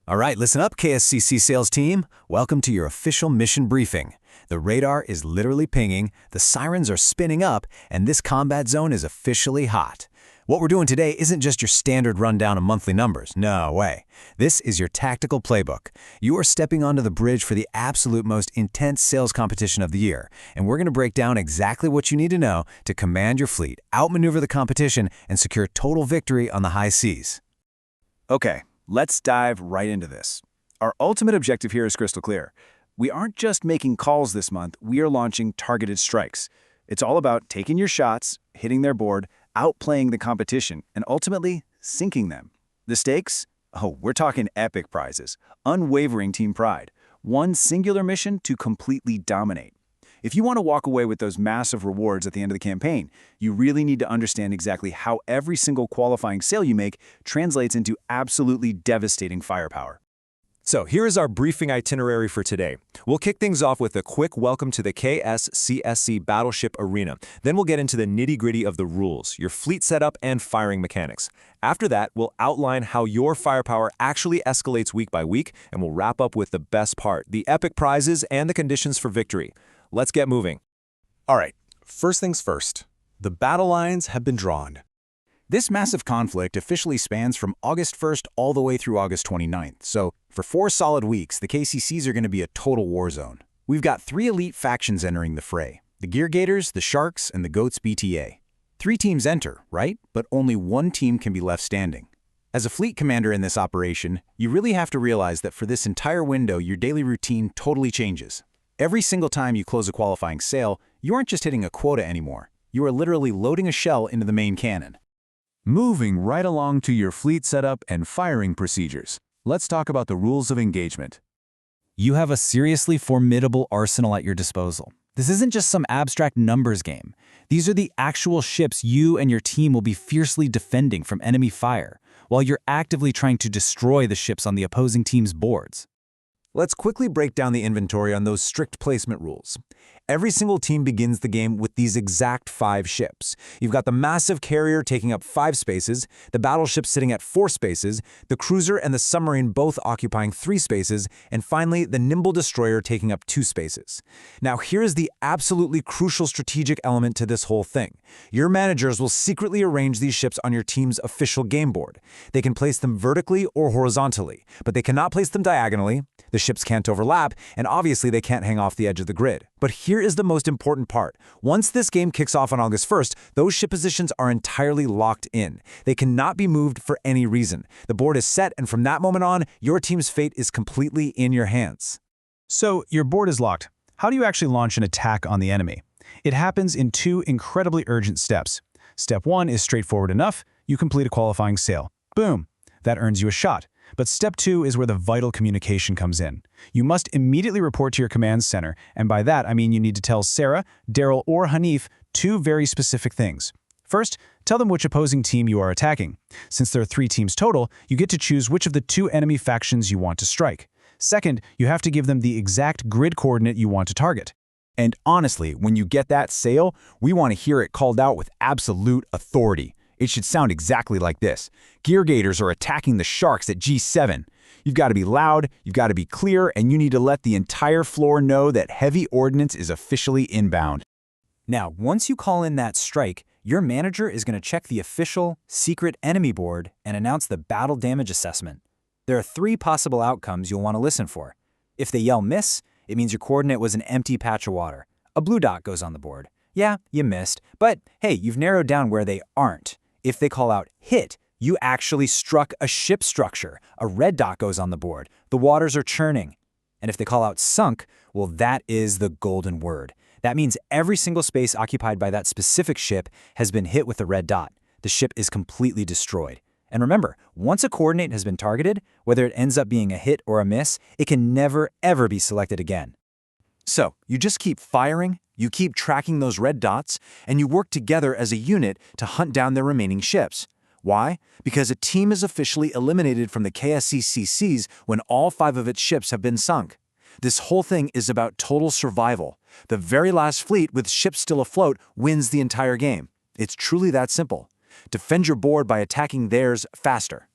All right, listen up, KCSC sales team. Welcome to your official mission briefing. The radar is literally pinging, the sirens are spinning up, and this combat zone is officially hot. What we're doing today isn't just your standard rundown of monthly numbers. No way. This is your tactical playbook. You are stepping onto the bridge for the absolute most intense sales competition of the year, and we're going to break down exactly what you need to know to command your fleet, outmaneuver the competition, and secure total victory on the high seas. Okay, let's dive right into this. Our ultimate objective here is crystal clear. We aren't just making calls this month, we are launching targeted strikes. It's all about taking your shots, hitting their board, outplaying the competition, and ultimately sinking them. The stakes? Oh, we're talking epic prizes, unwavering team pride, one singular mission to completely dominate. If you want to walk away with those massive rewards at the end of the campaign, you really need to understand exactly how every single qualifying sale you make translates into absolutely devastating firepower. So here is our briefing itinerary for today. We'll kick things off with a quick welcome to the KCSC Battleship Arena. Then we'll get into the nitty-gritty of the rules, your fleet setup, and firing mechanics. After that, we'll outline how your firepower actually escalates week by week, and we'll wrap up with the best part, the epic prizes and the conditions for victory. Let's get moving. All right, first things first. The battle lines have been drawn. This massive conflict officially spans from August 1st all the way through August 29th, so for 4 solid weeks, the KCCs are going to be a total war zone. We've got 3 elite factions entering the fray, the Gear Gators, the Sharks, and the Goats BTA. 3 teams enter, right? But only 1 team can be left standing. As a fleet commander in this operation, you really have to realize that for this entire window, your daily routine totally changes. Every single time you close a qualifying sale, you aren't just hitting a quota anymore. You are literally loading a shell into the main cannon. Moving right along to your fleet setup and firing procedures, let's talk about the rules of engagement. You have a seriously formidable arsenal at your disposal. This isn't just some abstract numbers game. These are the actual ships you and your team will be fiercely defending from enemy fire, while you're actively trying to destroy the ships on the opposing team's boards. Let's quickly break down the inventory on those strict placement rules. Every single team begins the game with these exact 5 ships. You've got the massive carrier taking up 5 spaces, the battleship sitting at 4 spaces, the cruiser and the submarine both occupying 3 spaces, and finally the nimble destroyer taking up 2 spaces. Now here is the absolutely crucial strategic element to this whole thing. Your managers will secretly arrange these ships on your team's official game board. They can place them vertically or horizontally, but they cannot place them diagonally. The ships can't overlap, and obviously they can't hang off the edge of the grid. But here is the most important part. Once this game kicks off on August 1st, those ship positions are entirely locked in. They cannot be moved for any reason. The board is set, and from that moment on, your team's fate is completely in your hands. So, your board is locked. How do you actually launch an attack on the enemy? It happens in 2 incredibly urgent steps. Step 1 is straightforward enough. You complete a qualifying sale. Boom! That earns you a shot. But step 2 is where the vital communication comes in. You must immediately report to your command center, and by that I mean you need to tell Sarah, Daryl, or Hanif 2 very specific things. First, tell them which opposing team you are attacking. Since there are 3 teams total, you get to choose which of the 2 enemy factions you want to strike. Second, you have to give them the exact grid coordinate you want to target. And honestly, when you get that sale, we want to hear it called out with absolute authority. It should sound exactly like this. Gear Gators are attacking the Sharks at G7. You've got to be loud, you've got to be clear, and you need to let the entire floor know that heavy ordnance is officially inbound. Now, once you call in that strike, your manager is going to check the official, secret enemy board and announce the battle damage assessment. There are 3 possible outcomes you'll want to listen for. If they yell miss, it means your coordinate was an empty patch of water. A blue dot goes on the board. Yeah, you missed, but hey, you've narrowed down where they aren't. If they call out hit, you actually struck a ship structure. A red dot goes on the board. The waters are churning. And if they call out sunk, well, that is the golden word. That means every single space occupied by that specific ship has been hit with a red dot. The ship is completely destroyed. And remember, once a coordinate has been targeted, whether it ends up being a hit or a miss, it can never, ever be selected again. So, you just keep firing, you keep tracking those red dots, and you work together as a unit to hunt down their remaining ships. Why? Because a team is officially eliminated from the KCSCs when all 5 of its ships have been sunk. This whole thing is about total survival. The very last fleet with ships still afloat wins the entire game. It's truly that simple. Defend your board by attacking theirs faster.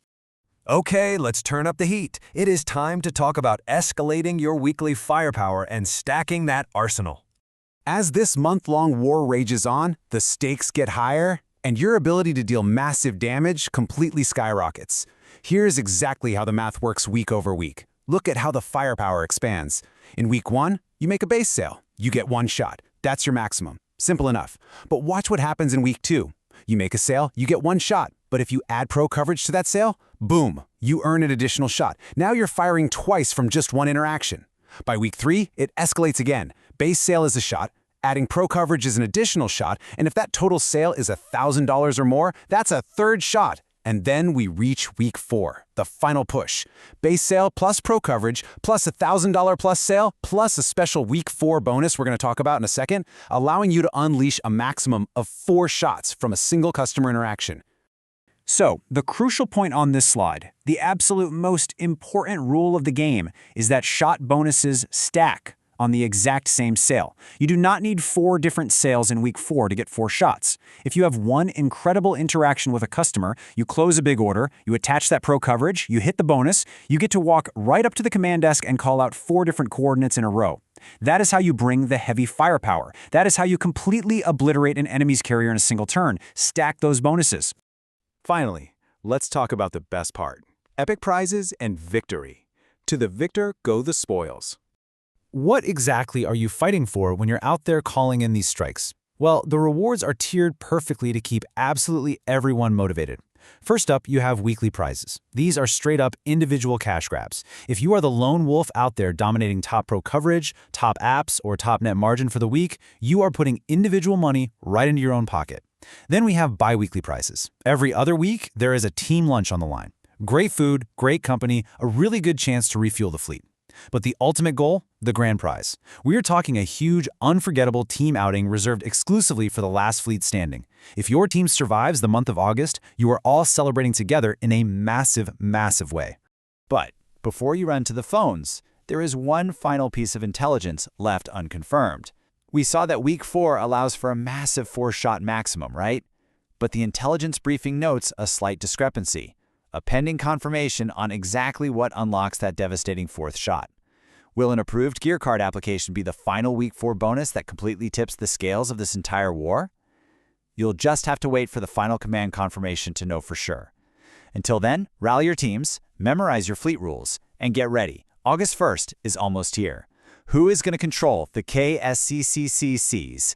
Okay, let's turn up the heat. It is time to talk about escalating your weekly firepower and stacking that arsenal. As this month-long war rages on, the stakes get higher, and your ability to deal massive damage completely skyrockets. Here's exactly how the math works week over week. Look at how the firepower expands. In week 1, you make a base sale. You get 1 shot. That's your maximum. Simple enough. But watch what happens in week 2. You make a sale, you get 1 shot. But if you add pro coverage to that sale, boom, you earn an additional shot. Now you're firing twice from just 1 interaction. By week 3, it escalates again. Base sale is a shot, adding pro coverage is an additional shot, and if that total sale is $1,000 or more, that's a 3rd shot. And then we reach week 4, the final push. Base sale plus pro coverage plus $1,000 plus sale plus a special week 4 bonus we're going to talk about in a second, allowing you to unleash a maximum of 4 shots from a single customer interaction. So, the crucial point on this slide, the absolute most important rule of the game, is that shot bonuses stack on the exact same sale. You do not need 4 different sales in week 4 to get 4 shots. If you have one incredible interaction with a customer, you close a big order, you attach that pro coverage, you hit the bonus, you get to walk right up to the command desk and call out 4 different coordinates in a row. That is how you bring the heavy firepower. That is how you completely obliterate an enemy's carrier in a single turn. Stack those bonuses. Finally, let's talk about the best part. Epic prizes and victory. To the victor go the spoils. What exactly are you fighting for when you're out there calling in these strikes? Well, the rewards are tiered perfectly to keep absolutely everyone motivated. First up, you have weekly prizes. These are straight-up individual cash grabs. If you are the lone wolf out there dominating top pro coverage, top apps, or top net margin for the week, you are putting individual money right into your own pocket. Then we have bi-weekly prizes. Every other week, there is a team lunch on the line. Great food, great company, a really good chance to refuel the fleet. But the ultimate goal? The grand prize. We are talking a huge, unforgettable team outing reserved exclusively for the last fleet standing. If your team survives the month of August, you are all celebrating together in a massive, massive way. But before you run to the phones, there is one final piece of intelligence left unconfirmed. We saw that week 4 allows for a massive 4-shot maximum, right? But the intelligence briefing notes a slight discrepancy, a pending confirmation on exactly what unlocks that devastating 4th shot. Will an approved gear card application be the final week 4 bonus that completely tips the scales of this entire war? You'll just have to wait for the final command confirmation to know for sure. Until then, rally your teams, memorize your fleet rules, and get ready. August 1st is almost here. Who is going to control the KCSC seas?